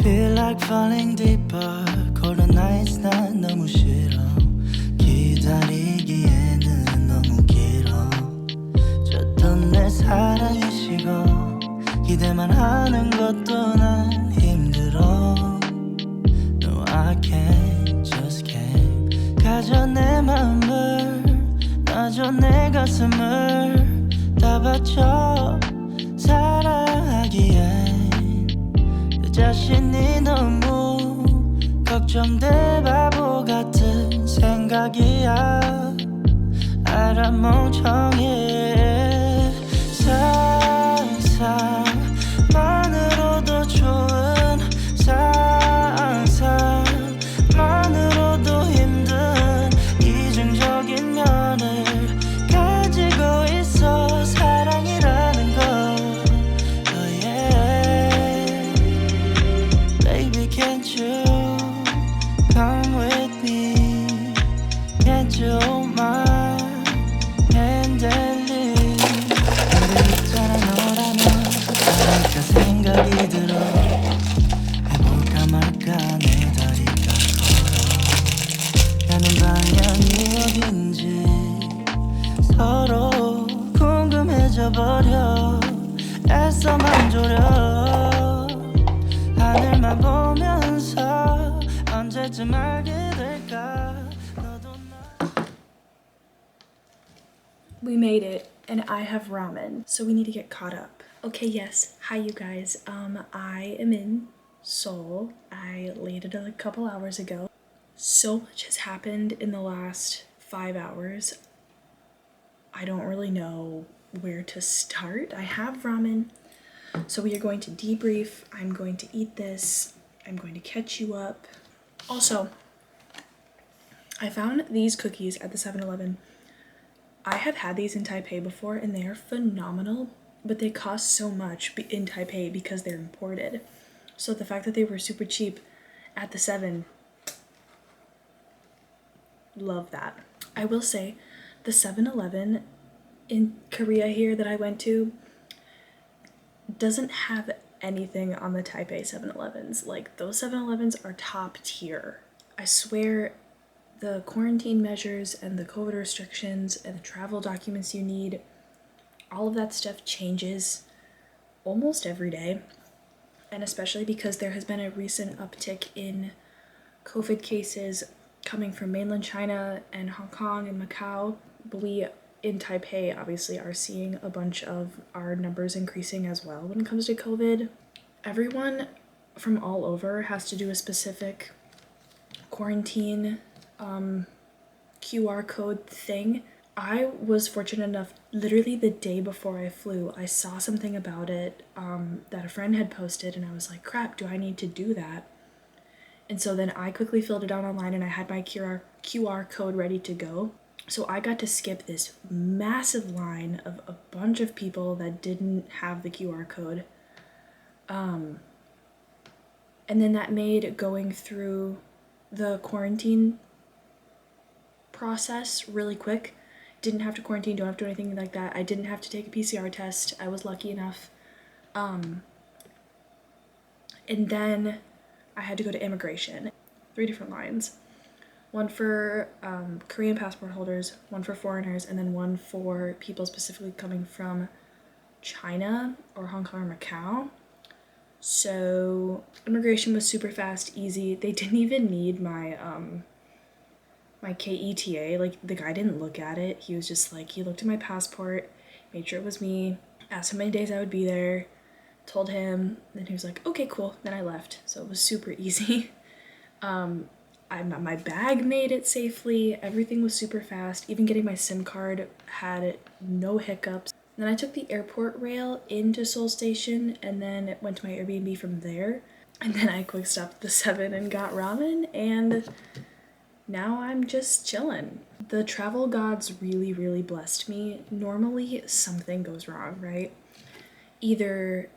Feel like falling deeper. Cold nights 난 너무 싫어. 기다리기에는 너무 길어. 줬던 내 사랑이 식어. 기대만 하는 것도 난 힘들어. No, I can't, just can't. 가져 내 마음을, 놔줘 내 가슴을 다 바쳐 사랑하기엔 내 자신이 너무 걱정돼. 바보 같은 생각이야. 알아 멍청해. 상상만으로도 좋은 상상만으로도 힘든 이중적인 면을 가지고 있어. 사랑이라는 거. Oh yeah. Baby can't you come with me. Can't you hold my hand and leave. 근데 있잖아 너라면 어떨까 생각이 들어. 해볼까 말까 내 다리가 걸어. 가는 방향이 어딘지 서로 궁금해져 버려. 애써만 조려. 하늘만 보면서 언제쯤 알게 될까. 너도 We made it, and I have ramen, so we need to get caught up. Okay, yes. Hi, you guys. I am in Seoul. I landed a couple hours ago. So much has happened in the last 5 hours. I don't really know where to start. I have ramen, so we are going to debrief. I'm going to eat this. I'm going to catch you up. Also, I found these cookies at the 7-Eleven. I have had these in Taipei before and they are phenomenal, but they cost so much in Taipei because they're imported. So the fact that they were super cheap at the 7, love that. I will say the 7-Eleven in Korea here that I went to doesn't have anything on the Taipei 7-Elevens. Like, those 7-Elevens are top tier. I swear the quarantine measures and the COVID restrictions and the travel documents you need, all of that stuff changes almost every day. And especially because there has been a recent uptick in COVID cases coming from mainland China and Hong Kong and Macau. We in Taipei obviously are seeing a bunch of our numbers increasing as well when it comes to COVID. Everyone from all over has to do a specific quarantine QR code thing. I was fortunate enough, literally the day before I flew, I saw something about it that a friend had posted, and I was like, crap, do I need to do that? And so then I quickly filled it out online, and I had my QR code ready to go. So I got to skip this massive line of a bunch of people that didn't have the QR code. And then that made going through the quarantine process really quick. Didn't have to quarantine, don't have to do anything like that. I didn't have to take a PCR test. I was lucky enough. And then I had to go to immigration. 3 different lines. One for Korean passport holders, one for foreigners, and then one for people specifically coming from China or Hong Kong or Macau. So immigration was super fast, easy. They didn't even need my my KETA. Like, the guy didn't look at it. He was just like, he looked at my passport, made sure it was me, asked how many days I would be there, told him, then he was like, okay, cool. Then I left. So it was super easy. My bag made it safely. Everything was super fast. Even getting my SIM card had no hiccups. Then I took the airport rail into Seoul Station and then went to my Airbnb from there. And then I quick stopped at the 7 and got ramen, and now I'm just chilling. The travel gods really, really blessed me. Normally something goes wrong, right? Either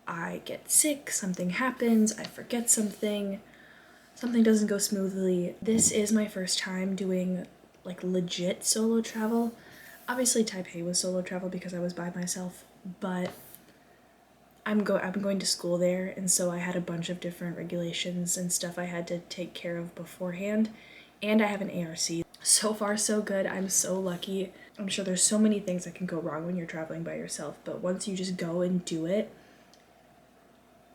I get sick, something happens, I forget something doesn't go smoothly. This is my first time doing like legit solo travel. Obviously Taipei was solo travel because I was by myself, but I'm going to school there, and so I had a bunch of different regulations and stuff I had to take care of beforehand, and I have an ARC. So far so good. I'm so lucky. I'm sure there's so many things that can go wrong when you're traveling by yourself, but once you just go and do it,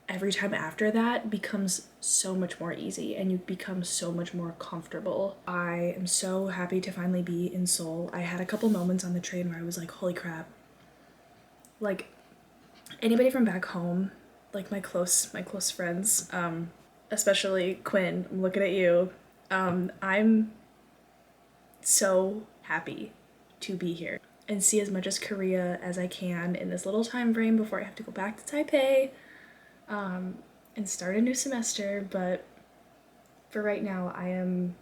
every time after that becomes so much more easy and you become so much more comfortable. I am so happy to finally be in Seoul. I had a couple moments on the train where I was like, holy crap. Like, anybody from back home, like my close friends, especially Quinn, I'm looking at you. I'm so happy to be here and see as much as Korea as I can in this little time frame before I have to go back to Taipei and start a new semester. But for right now, I'm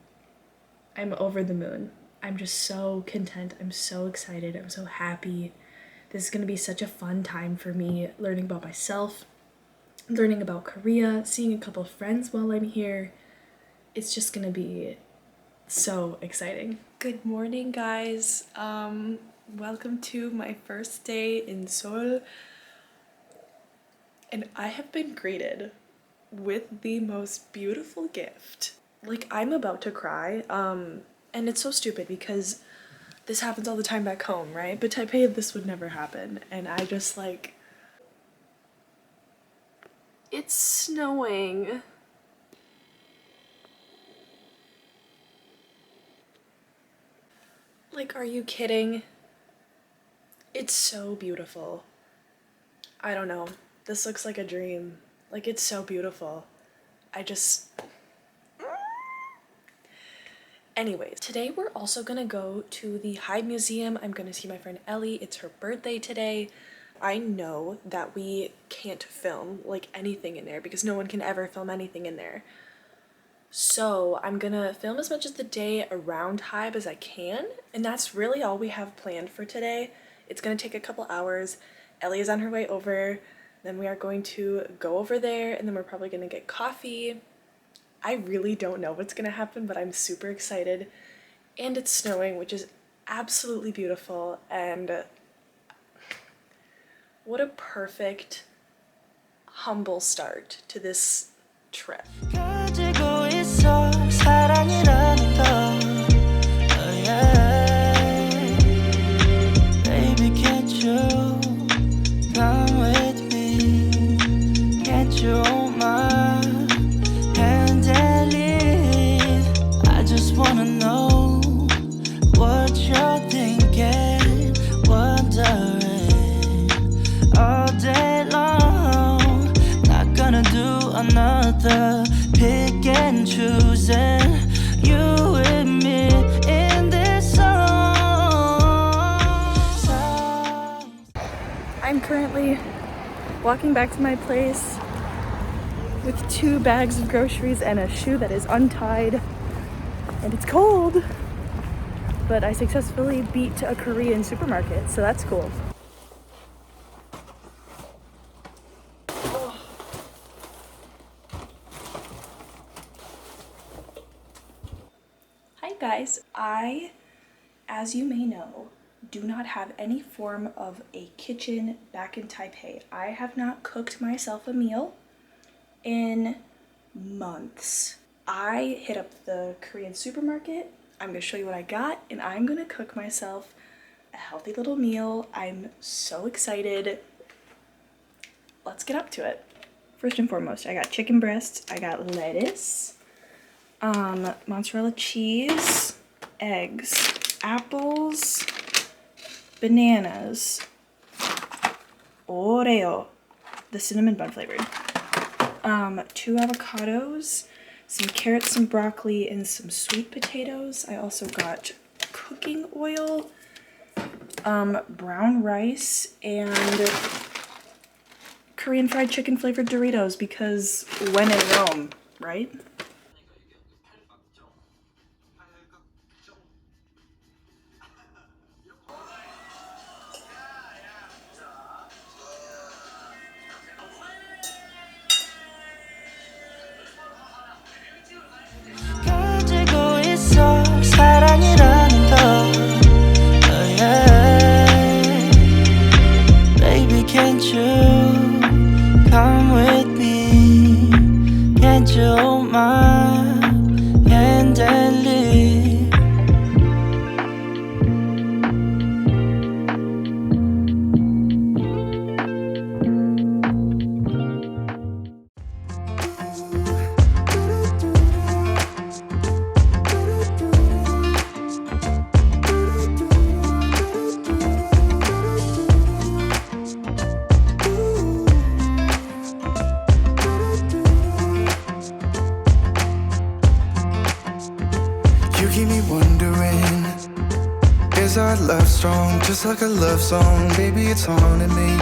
over the moon. I'm just so content. I'm so excited. I'm so happy. This is going to be such a fun time for me, learning about myself, learning about Korea, seeing a couple friends while I'm here. It's just going to be so exciting. Good morning, guys. Welcome to my first day in Seoul. And I have been greeted with the most beautiful gift. Like, I'm about to cry. And it's so stupid because this happens all the time back home, right? But Taipei, this would never happen. And I just like... It's snowing. Like, are you kidding? It's so beautiful. I don't know. This looks like a dream. Like, it's so beautiful. Anyways, today we're also gonna go to the HYBE Museum. I'm gonna see my friend Ellie. It's her birthday today. I know that we can't film like anything in there because no one can ever film anything in there. So I'm gonna film as much of the day around HYBE as I can, and that's really all we have planned for today. It's gonna take a couple hours. Ellie is on her way over, then we are going to go over there, and then we're probably gonna get coffee. I really don't know what's gonna happen, but I'm super excited. And it's snowing, which is absolutely beautiful, and what a perfect, humble start to this trip. 가지고 있어 사랑이라는 걸 oh yeah. Baby can't you come with me can't you hold my hand and lead I just wanna know what you're thinking wondering all day long not gonna do another pick and choosing you and me in this song. I'm currently walking back to my place with 2 bags of groceries and a shoe that is untied, and it's cold, but I successfully beat a Korean supermarket, so that's cool. Hi guys, I, as you may know, do not have any form of a kitchen back in Taipei. I have not cooked myself a meal in months. I hit up the Korean supermarket. I'm gonna show you what I got, and I'm gonna cook myself a healthy little meal. I'm so excited. Let's get up to it. First and foremost, I got chicken breasts, I got lettuce, mozzarella cheese, eggs, apples, bananas, Oreo, the cinnamon bun flavored, 2 avocados, some carrots, some broccoli, and some sweet potatoes. I also got cooking oil, brown rice, and Korean fried chicken flavored Doritos because when in Rome, right? 가지고 있어 사랑이라는 걸 oh yeah. Baby can't you strong, just like a love song. Baby, it's haunting me.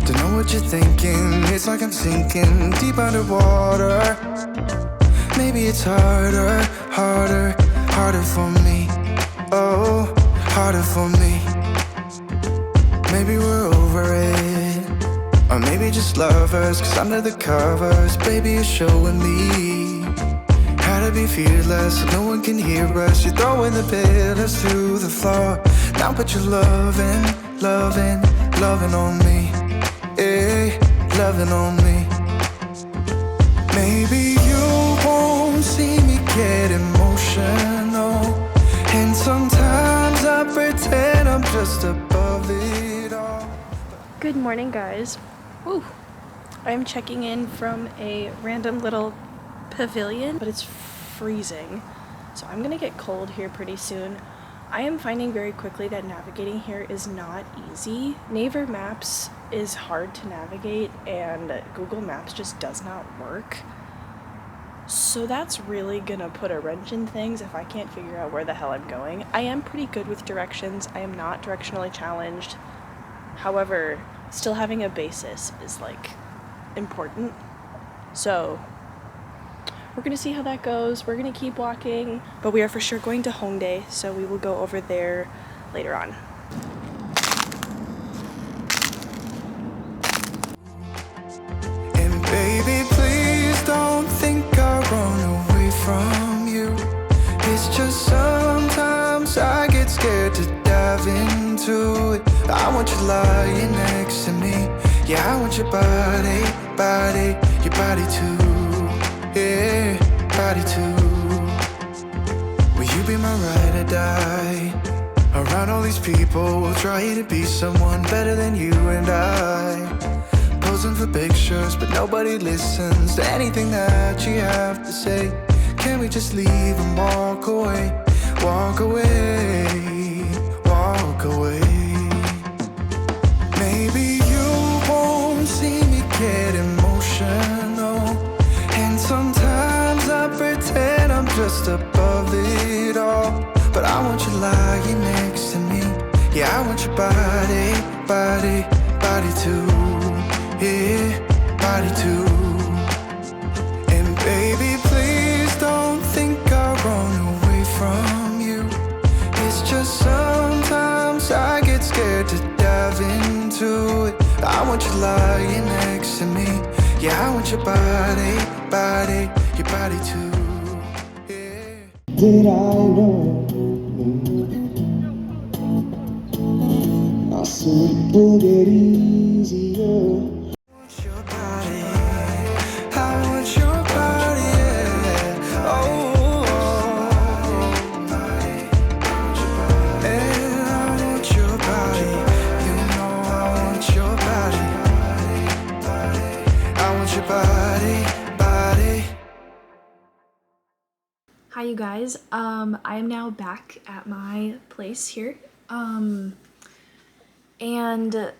Don't know what you're thinking. It's like I'm sinking deep underwater. Maybe it's harder, harder, harder for me. Oh, harder for me. Maybe we're over it, or maybe just lovers. Cause under the covers, baby, you're showing me how to be fearless so no one can hear us. You're throwing the pillars through the floor. Now put your loving, loving, loving on me. Hey, loving on me. Maybe you won't see me get emotional, and sometimes I pretend I'm just above it all. Good morning, guys. Woo. I'm checking in from a random little pavilion, but it's freezing, so I'm gonna get cold here pretty soon. I am finding very quickly that navigating here is not easy. Naver Maps is hard to navigate, and Google Maps just does not work. So that's really gonna put a wrench in things if I can't figure out where the hell I'm going. I am pretty good with directions. I am not directionally challenged. However, still having a basis is like important. So we're gonna see how that goes. We're gonna keep walking, but we are for sure going to Hongdae, so we will go over there later on. And baby, please don't think I run away from you. It's just sometimes I get scared to dive into it. I want you lying next to me. Yeah, I want your body, body, your body too. Yeah, body too. Will you be my ride or die? Around all these people, trying to be someone better than you and I. Posing for pictures, but nobody listens to anything that you have to say. Can we just leave and walk away? Walk away, walk away. Maybe you won't see me get emotional, and sometimes I pretend I'm just above it all. But I want you lying next to me. Yeah, I want your body, body, body too. Yeah, body too. And baby, please don't think I run away from you. It's just sometimes I get scared to dive into it. I want you lying next to me. Yeah, I want your body, body, your body too. Yeah. Did I know our sleep will get easier? I want your body, I want your body, yeah. Oh, and I want your body. You know I want your body. I want your body, body. Hi, you guys. I am now back at my place here. And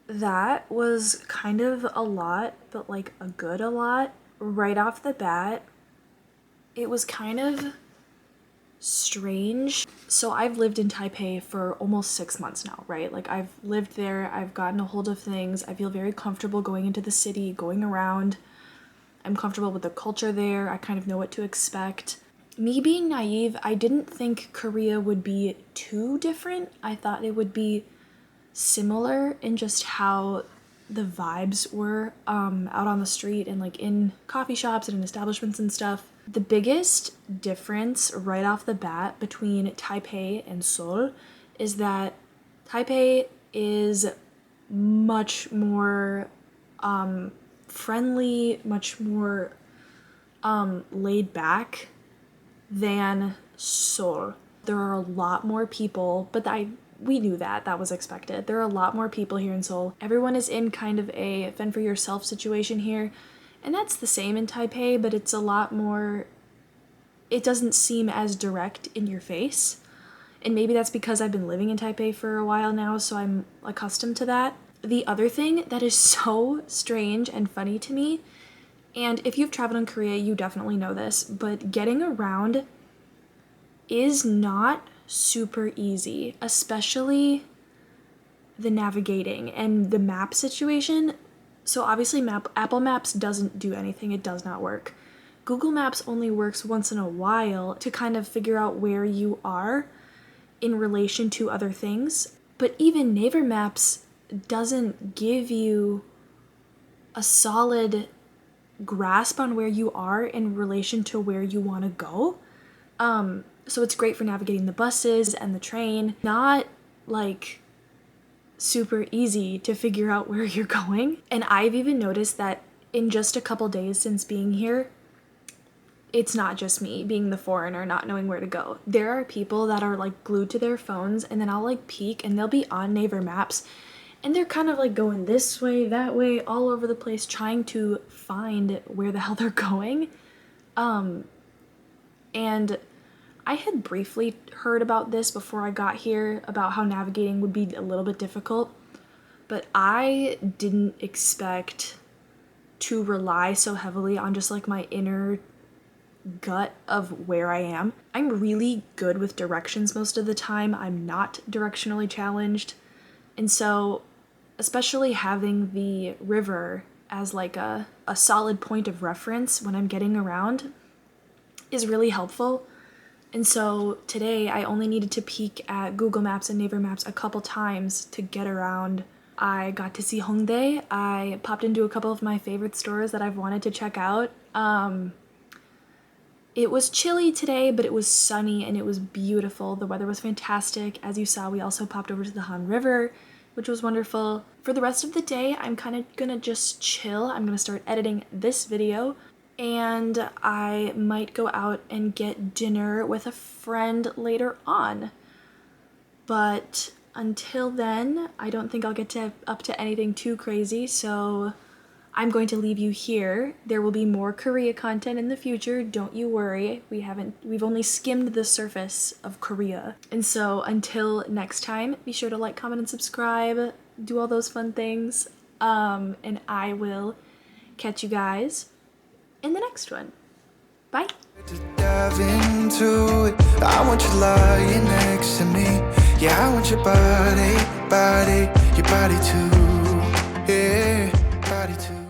that was kind of a lot, but like a good a lot. Right off the bat, it was kind of strange. So I've lived in Taipei for almost 6 months now, right? Like I've lived there, I've gotten a hold of things. I feel very comfortable going into the city, going around. I'm comfortable with the culture there. I kind of know what to expect. Me being naive, I didn't think Korea would be too different. I thought it would be similar in just how the vibes were out on the street and like in coffee shops and in establishments and stuff. The biggest difference right off the bat between Taipei and Seoul is that Taipei is much more friendly, much more laid back than Seoul. There are a lot more people, but we knew that was expected. There are a lot more people here in Seoul. Everyone is in kind of a fend for yourself situation here, and that's the same in Taipei, but it's a lot more, it doesn't seem as direct in your face. And maybe that's because I've been living in Taipei for a while now, so I'm accustomed to that. The other thing that is so strange and funny to me, and if you've traveled in Korea, you definitely know this, but getting around is not super easy, especially the navigating and the map situation. So obviously Apple Maps doesn't do anything, it does not work. Google Maps only works once in a while to kind of figure out where you are in relation to other things. But even Naver Maps doesn't give you a solid grasp on where you are in relation to where you want to go. So it's great for navigating the buses and the train. Not like super easy to figure out where you're going. And I've even noticed that in just a couple days since being here, it's not just me being the foreigner not knowing where to go. There are people that are like glued to their phones, and then I'll like peek and they'll be on Naver Maps and they're kind of like going this way, that way, all over the place trying to find where the hell they're going. And I had briefly heard about this before I got here, about how navigating would be a little bit difficult, but I didn't expect to rely so heavily on just like my inner gut of where I am. I'm really good with directions most of the time. I'm not directionally challenged. And so, especially having the river as like a solid point of reference when I'm getting around is really helpful. And so today I only needed to peek at Google Maps and Naver Maps a couple times to get around. I got to see Hongdae. I popped into a couple of my favorite stores that I've wanted to check out. It was chilly today, but it was sunny and it was beautiful. The weather was fantastic. As you saw, we also popped over to the Han River, which was wonderful. For the rest of the day, I'm kind of gonna just chill. I'm gonna start editing this video, and I might go out and get dinner with a friend later on. But until then, I don't think I'll get up to anything too crazy, so I'm going to leave you here. There will be more Korea content in the future, don't you worry. We've only skimmed the surface of Korea. And so until next time, be sure to like, comment, and subscribe, do all those fun things. And I will catch you guys in the next one. Bye. To dive into it, I want you lying next to me. Yeah, I want your body, your body too. Yeah, body too.